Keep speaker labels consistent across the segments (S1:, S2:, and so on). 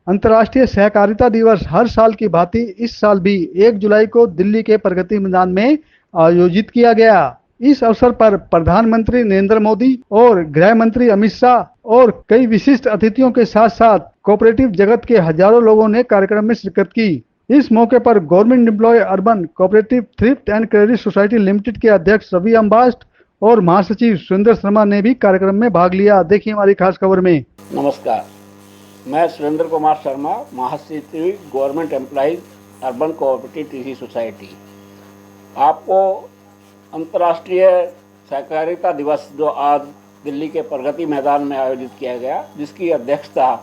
S1: अंतर्राष्ट्रीय सहकारिता दिवस हर साल की भांति इस साल भी 1 जुलाई को दिल्ली के प्रगति मैदान में आयोजित किया गया। इस अवसर पर प्रधानमंत्री नरेंद्र मोदी और गृह मंत्री अमित शाह और कई विशिष्ट अतिथियों के साथ साथ कोऑपरेटिव जगत के हजारों लोगों ने कार्यक्रम में शिरकत की। इस मौके पर government employ urban cooperative thrift and credit society limited के अध्यक्ष रवि अम्बास्ट और महासचिव सुरेंद्र शर्मा ने भी कार्यक्रम में भाग लिया। देखिए हमारी खास खबर में।
S2: नमस्कार, मैं सुरेंद्र कुमार शर्मा, महासचिव government employees urban cooperative TC society. आपको अंतर्राष्ट्रीय सहकारिता दिवस जो आज दिल्ली के प्रगति मैदान में आयोजित किया गया, जिसकी अध्यक्षता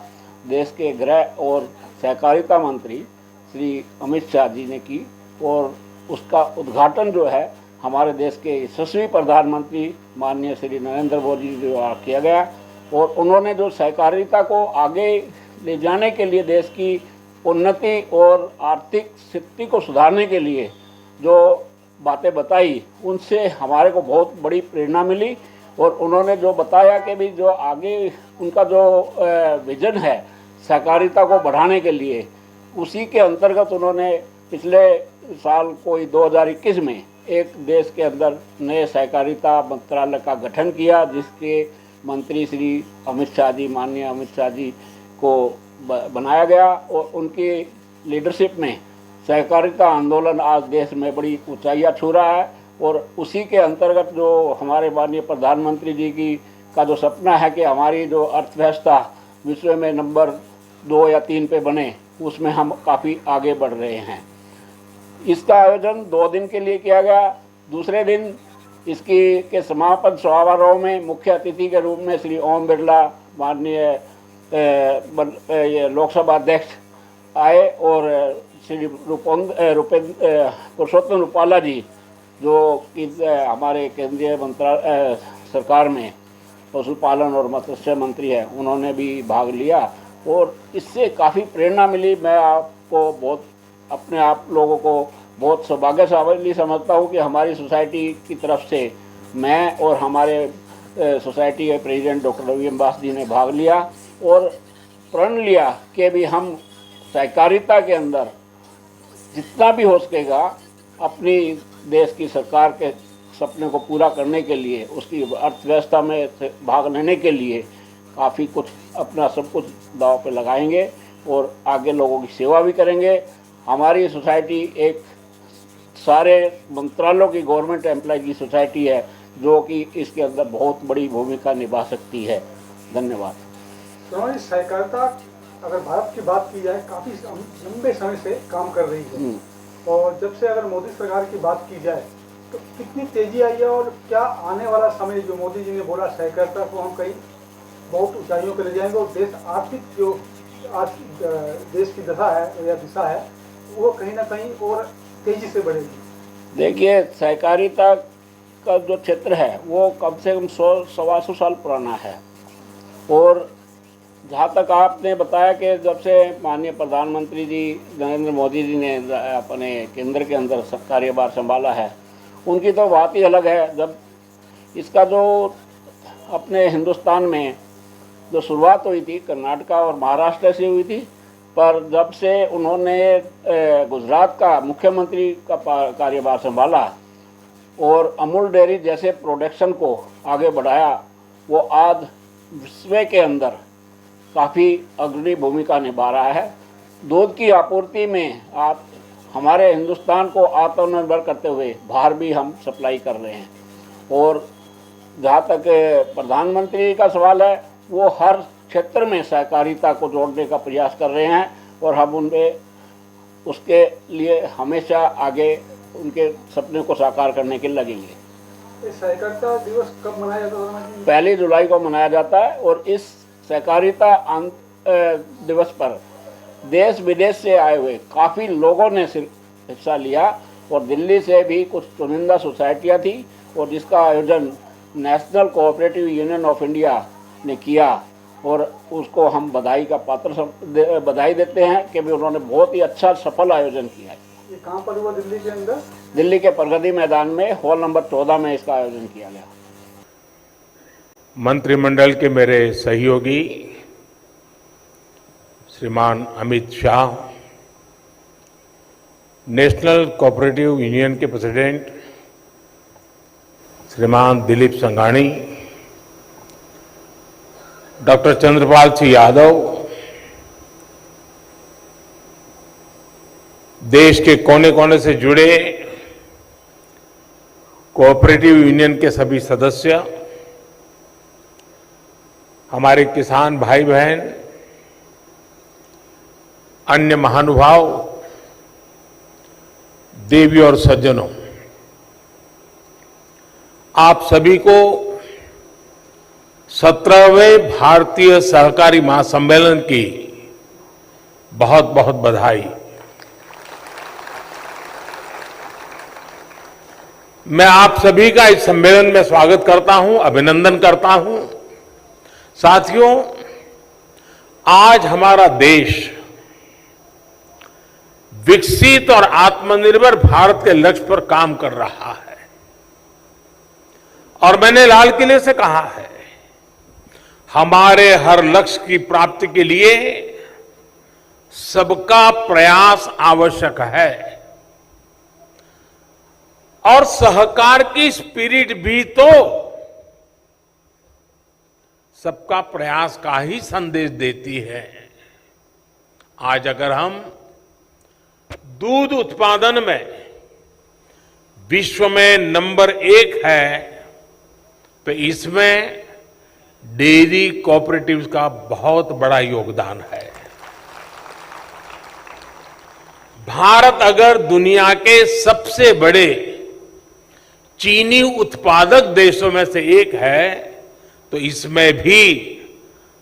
S2: देश के गृह और सहकारिता मंत्री श्री अमित शाह जी ने की और उसका उद्घाटन जो है हमारे देश के यशस्वी प्रधानमंत्री माननीय श्री नरेंद्र मोदी जी द्वारा किया गया। और उन्होंने जो सहकारिता को आगे ले जाने के लिए, देश की उन्नति और आर्थिक स्थिति को सुधारने के लिए जो बातें बताई, उनसे हमारे को बहुत बड़ी प्रेरणा मिली। और उन्होंने जो बताया कि भी जो आगे उनका जो विजन है सहकारिता को बढ़ाने के लिए, उसी के अंतर्गत उन्होंने पिछले साल कोई 2021 में एक देश के अंदर नए सहकारिता मंत्रालय का गठन किया, जिसके मंत्री श्री अमित शाह जी, माननीय अमित शाह जी को बनाया गया। और उनकी लीडरशिप में सहकारिता आंदोलन आज देश में बड़ी ऊंचाइयां छू रहा है। और उसी के अंतर्गत जो हमारे माननीय प्रधानमंत्री जी की का जो सपना है कि हमारी जो अर्थव्यवस्था विश्व में नंबर 2 या 3 पे बने, उसमें हम काफ़ी आगे बढ़ रहे हैं। इसका आयोजन 2 दिन के लिए किया गया। दूसरे दिन इसकी के समापन समारोह में मुख्य अतिथि के रूप में श्री ओम बिरला, माननीय लोकसभा अध्यक्ष आए और श्री पुरुषोत्तम रूपाला जी, जो कि हमारे केंद्रीय सरकार में पशुपालन और मत्स्य मंत्री है, उन्होंने भी भाग लिया। और इससे काफ़ी प्रेरणा मिली। मैं आपको बहुत अपने आप लोगों को बहुत सौभाग्यशाली समझता हूँ कि हमारी सोसाइटी की तरफ से मैं और हमारे सोसाइटी के प्रेसिडेंट डॉक्टर रवि अम्बास जी ने भाग लिया और प्रण लिया कि भी हम सहकारिता के अंदर जितना भी हो सकेगा अपनी देश की सरकार के सपने को पूरा करने के लिए, उसकी अर्थव्यवस्था में भाग लेने के लिए काफ़ी कुछ अपना सब कुछ दांव पे लगाएंगे और आगे लोगों की सेवा भी करेंगे। हमारी सोसाइटी एक सारे मंत्रालयों की गवर्नमेंट एम्प्लॉय की सोसाइटी है, जो कि इसके अंदर बहुत बड़ी भूमिका निभा सकती है। धन्यवाद।
S1: तो हमारी सहकारिता अगर भारत की बात की जाए काफ़ी लंबे समय से काम कर रही है, और जब से अगर मोदी सरकार की बात की जाए तो कितनी तेजी आई है, और क्या आने वाला समय जो मोदी जी ने बोला सहकारिता को हम कहीं बहुत ऊंचाइयों पर ले जाएंगे और देश आर्थिक जो आज देश की दशा है या दिशा है वो कहीं ना कहीं और तेजी से बढ़ेगी।
S2: देखिए, सहकारिता का जो क्षेत्र है वो कम से कम 100-125 साल पुराना है। और जहाँ तक आपने बताया कि जब से माननीय प्रधानमंत्री जी नरेंद्र मोदी जी ने अपने केंद्र के अंदर कार्यभार संभाला है, उनकी तो बात ही अलग है। जब इसका जो अपने हिंदुस्तान में जो शुरुआत हुई थी कर्नाटका और महाराष्ट्र से हुई थी, पर जब से उन्होंने गुजरात का मुख्यमंत्री का कार्यभार संभाला और अमूल डेयरी जैसे प्रोडक्शन को आगे बढ़ाया, वो आज विश्व के अंदर काफ़ी अग्रणी भूमिका निभा रहा है। दूध की आपूर्ति में आप हमारे हिंदुस्तान को आत्मनिर्भर करते हुए बाहर भी हम सप्लाई कर रहे हैं। और जहाँ तक प्रधानमंत्री का सवाल है, वो हर क्षेत्र में सहकारिता को जोड़ने का प्रयास कर रहे हैं और हम उनमें उसके लिए हमेशा आगे उनके सपने को साकार करने के लिए लगेंगे।
S1: सहकारिता दिवस कब मनाया जाता है?
S2: 1 जुलाई को मनाया जाता है। और इस सहकारिता दिवस पर देश विदेश से आए हुए काफ़ी लोगों ने हिस्सा लिया और दिल्ली से भी कुछ चुनिंदा सोसाइटियाँ थी, और जिसका आयोजन national cooperative union of India ने किया। और उसको हम बधाई देते हैं कि भी उन्होंने बहुत ही अच्छा सफल आयोजन किया है।
S1: ये कहाँ पर हुआ? दिल्ली के अंदर?
S2: दिल्ली के प्रगति मैदान में हॉल नंबर 14 में इसका आयोजन किया गया।
S3: मंत्रिमंडल के मेरे सहयोगी श्रीमान Amit Shah, national cooperative union के प्रेसिडेंट श्रीमान दिलीप संघानी, डॉक्टर चंद्रपाल सिंह यादव, देश के कोने कोने से जुड़े कोऑपरेटिव यूनियन के सभी सदस्य, हमारे किसान भाई बहन, अन्य महानुभाव, देवी और सज्जनों, आप सभी को 17वें भारतीय सहकारी महासम्मेलन की बहुत बहुत बधाई। मैं आप सभी का इस सम्मेलन में स्वागत करता हूं, अभिनंदन करता हूं। साथियों, आज हमारा देश विकसित और आत्मनिर्भर भारत के लक्ष्य पर काम कर रहा है और मैंने लाल किले से कहा है, हमारे हर लक्ष्य की प्राप्ति के लिए सबका प्रयास आवश्यक है और सहकार की स्पिरिट भी तो सबका प्रयास का ही संदेश देती है। आज अगर हम दूध उत्पादन में विश्व में नंबर 1 है, तो इसमें डेयरी कोऑपरेटिव्स का बहुत बड़ा योगदान है। भारत अगर दुनिया के सबसे बड़े चीनी उत्पादक देशों में से एक है, तो इसमें भी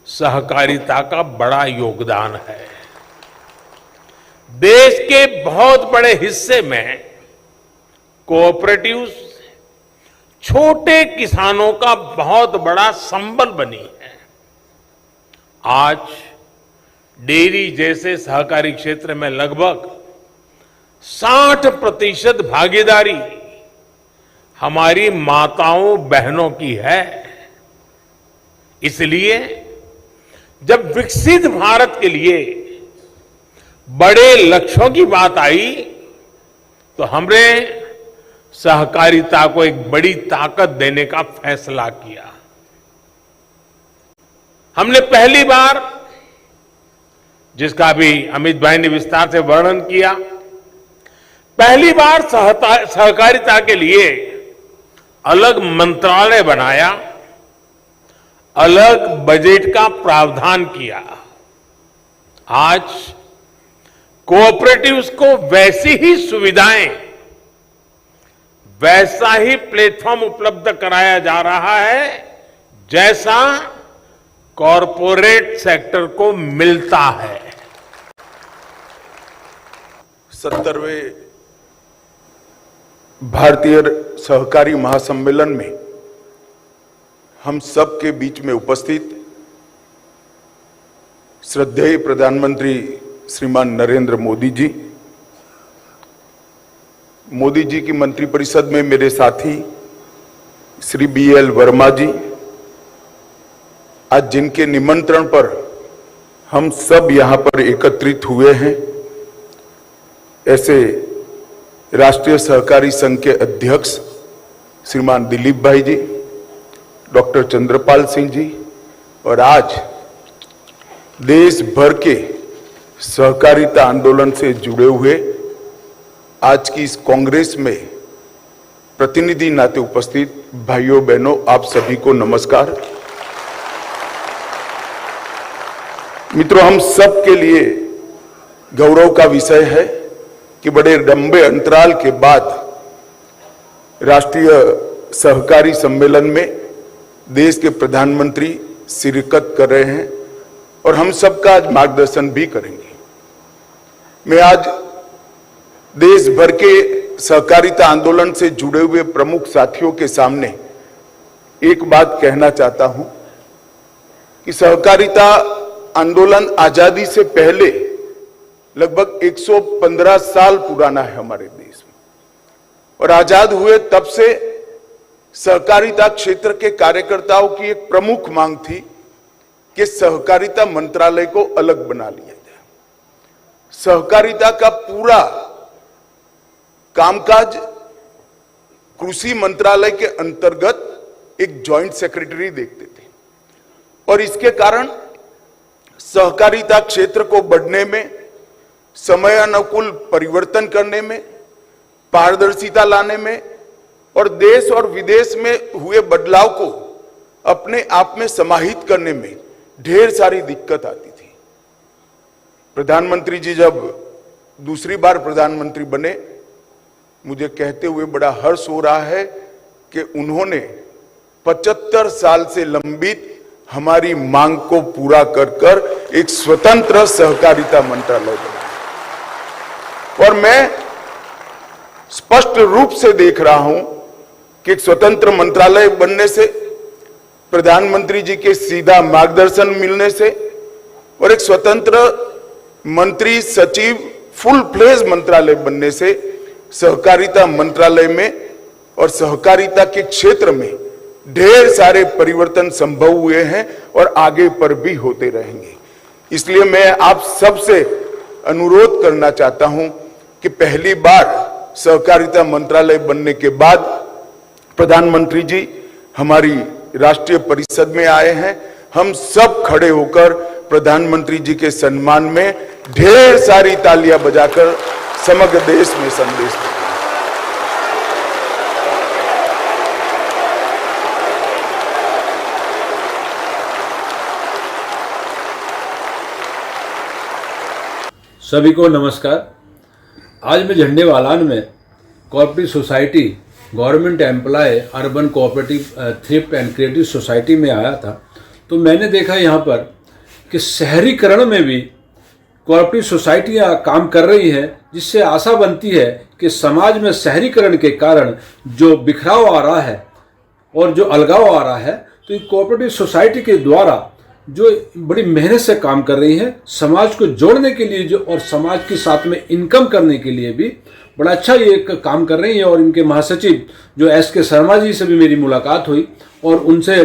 S3: सहकारिता का बड़ा योगदान है। देश के बहुत बड़े हिस्से में कोऑपरेटिव्स छोटे किसानों का बहुत बड़ा संबल बनी है। आज डेयरी जैसे सहकारी क्षेत्र में लगभग 60% भागीदारी हमारी माताओं बहनों की है। इसलिए जब विकसित भारत के लिए बड़े लक्ष्यों की बात आई, तो हमने सहकारिता को एक बड़ी ताकत देने का फैसला किया। हमने पहली बार, जिसका भी अमित भाई ने विस्तार से वर्णन किया, पहली बार सहकारिता के लिए अलग मंत्रालय बनाया, अलग बजट का प्रावधान किया। आज कोऑपरेटिव्स को वैसी ही सुविधाएं, वैसा ही प्लेटफॉर्म उपलब्ध कराया जा रहा है जैसा कॉरपोरेट सेक्टर को मिलता है।
S4: 70वें भारतीय सहकारी महासम्मेलन में हम सब के बीच में उपस्थित श्रद्धेय प्रधानमंत्री श्रीमान नरेंद्र मोदी जी की मंत्रिपरिषद में मेरे साथी श्री BL वर्मा जी, आज जिनके निमंत्रण पर हम सब यहां पर एकत्रित हुए हैं, ऐसे राष्ट्रीय सहकारी संघ के अध्यक्ष श्रीमान दिलीप भाई जी, डॉक्टर चंद्रपाल सिंह जी, और आज देश भर के सहकारिता आंदोलन से जुड़े हुए आज की इस कांग्रेस में प्रतिनिधि नाते उपस्थित भाइयों बहनों, आप सभी को नमस्कार। मित्रों, हम सब के लिए गौरव का विषय है कि बड़े लंबे अंतराल के बाद राष्ट्रीय सहकारी सम्मेलन में देश के प्रधानमंत्री शिरकत कर रहे हैं और हम सबका आज मार्गदर्शन भी करेंगे। मैं आज देश भर के सहकारिता आंदोलन से जुड़े हुए प्रमुख साथियों के सामने एक बात कहना चाहता हूं कि सहकारिता आंदोलन आजादी से पहले लगभग 115 साल पुराना है हमारे देश में, और आजाद हुए तब से सहकारिता क्षेत्र के कार्यकर्ताओं की एक प्रमुख मांग थी कि सहकारिता मंत्रालय को अलग बना लिया जाए। सहकारिता का पूरा कामकाज कृषि मंत्रालय के अंतर्गत एक जॉइंट सेक्रेटरी देखते थे और इसके कारण सहकारिता क्षेत्र को बढ़ने में, समय अनुकूल परिवर्तन करने में, पारदर्शिता लाने में और देश और विदेश में हुए बदलाव को अपने आप में समाहित करने में ढेर सारी दिक्कत आती थी। प्रधानमंत्री जी जब दूसरी बार प्रधानमंत्री बने, मुझे कहते हुए बड़ा हर्ष हो रहा है कि उन्होंने 75 साल से लंबित हमारी मांग को पूरा कर एक स्वतंत्र सहकारिता मंत्रालय बनाया और मैं स्पष्ट रूप से देख रहा हूं कि एक स्वतंत्र मंत्रालय बनने से, प्रधानमंत्री जी के सीधा मार्गदर्शन मिलने से और एक स्वतंत्र मंत्री सचिव फुल फ्लेज मंत्रालय बनने से सहकारिता मंत्रालय में और सहकारिता के क्षेत्र में ढेर सारे परिवर्तन संभव हुए हैं और आगे पर भी होते रहेंगे। इसलिए मैं आप सबसे अनुरोध करना चाहता हूं कि पहली बार सहकारिता मंत्रालय बनने के बाद प्रधानमंत्री जी हमारी राष्ट्रीय परिषद में आए हैं। हम सब खड़े होकर प्रधानमंत्री जी के सम्मान में ढेर सारी तालियां बजाकर समग्र देश में संदेश दें।
S5: सभी को नमस्कार। आज मैं झंडेवालान में cooperative society government employ urban cooperative thrift and creative society में आया था, तो मैंने देखा यहाँ पर कि शहरीकरण में भी कोऑपरेटिव सोसाइटियाँ काम कर रही हैं, जिससे आशा बनती है कि समाज में शहरीकरण के कारण जो बिखराव आ रहा है और जो अलगाव आ रहा है, तो कोऑपरेटिव सोसाइटी के द्वारा जो बड़ी मेहनत से काम कर रही हैं समाज को जोड़ने के लिए, जो और समाज के साथ में इनकम करने के लिए भी बड़ा अच्छा ये काम कर रही हैं। और इनके महासचिव जो SK शर्मा जी से भी मेरी मुलाकात हुई और उनसे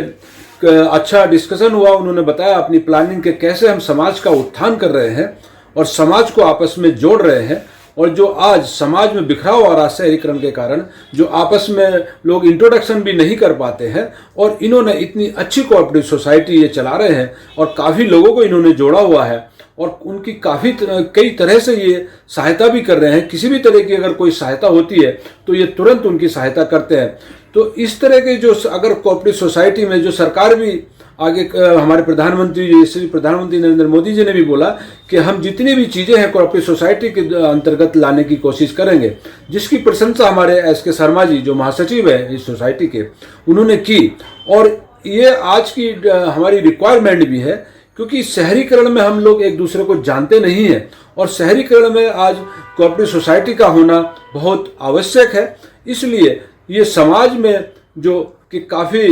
S5: अच्छा डिस्कशन हुआ। उन्होंने बताया अपनी प्लानिंग के कैसे हम समाज का उत्थान कर रहे हैं और समाज को आपस में जोड़ रहे हैं। और जो आज समाज में बिखराव आ रहा शहरीकरण के कारण, जो आपस में लोग इंट्रोडक्शन भी नहीं कर पाते हैं, और इन्होंने इतनी अच्छी कोऑपरेटिव सोसाइटी ये चला रहे हैं और काफ़ी लोगों को इन्होंने जोड़ा हुआ है और उनकी कई तरह से ये सहायता भी कर रहे हैं। किसी भी तरह की अगर कोई सहायता होती है तो ये तुरंत उनकी सहायता करते हैं। तो इस तरह के जो अगर कोऑपरेटिव सोसाइटी में जो सरकार भी आगे, हमारे प्रधानमंत्री नरेंद्र मोदी जी ने भी बोला कि हम जितनी भी चीज़ें हैं कोऑपरेटिव सोसाइटी के अंतर्गत लाने की कोशिश करेंगे, जिसकी प्रशंसा हमारे SK शर्मा जी जो महासचिव है इस सोसाइटी के, उन्होंने की। और ये आज की हमारी रिक्वायरमेंट भी है, क्योंकि शहरीकरण में हम लोग एक दूसरे को जानते नहीं हैं और शहरीकरण में आज कोऑपरेटिव सोसाइटी का होना बहुत आवश्यक है। इसलिए ये समाज में जो कि काफ़ी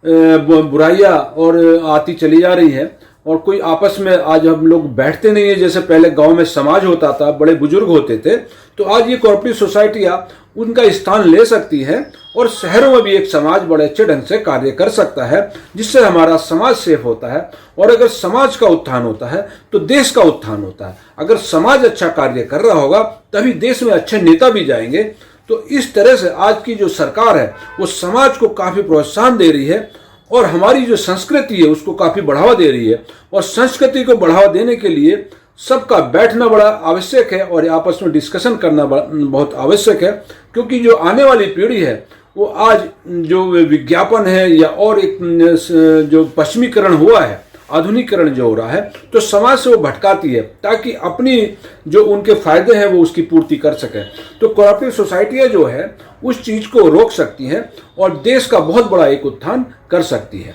S5: बुराइयां और आती चली जा रही हैं और कोई आपस में आज हम लोग बैठते नहीं है। जैसे पहले गांव में समाज होता था, बड़े बुजुर्ग होते थे, तो आज ये कोऑपरेटिव सोसाइटियां उनका स्थान ले सकती है और शहरों में भी एक समाज बड़े अच्छे ढंग से कार्य कर सकता है, जिससे हमारा समाज सेफ होता है। और अगर समाज का उत्थान होता है तो देश का उत्थान होता है। अगर समाज अच्छा कार्य कर रहा होगा तभी देश में अच्छे नेता भी जाएंगे। तो इस तरह से आज की जो सरकार है वो समाज को काफ़ी प्रोत्साहन दे रही है और हमारी जो संस्कृति है उसको काफ़ी बढ़ावा दे रही है। और संस्कृति को बढ़ावा देने के लिए सबका बैठना बड़ा आवश्यक है और आपस में डिस्कशन करना बहुत आवश्यक है, क्योंकि जो आने वाली पीढ़ी है वो आज जो विज्ञापन है या और एक जो पश्चिमीकरण हुआ है, आधुनिकीकरण जो हो रहा है, तो समाज से वो भटकाती है ताकि अपनी जो उनके फायदे हैं वो उसकी पूर्ति कर सकें। तो कोऑपरेटिव सोसाइटियाँ जो है उस चीज़ को रोक सकती हैं और देश का बहुत बड़ा एक उत्थान कर सकती है।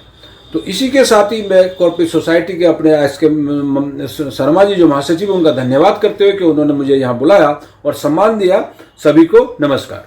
S5: तो इसी के साथ ही मैं कोऑपरेटिव सोसाइटी के अपने SK शर्मा जी जो महासचिव, उनका धन्यवाद करते हुए कि उन्होंने मुझे यहाँ बुलाया और सम्मान दिया। सभी को नमस्कार।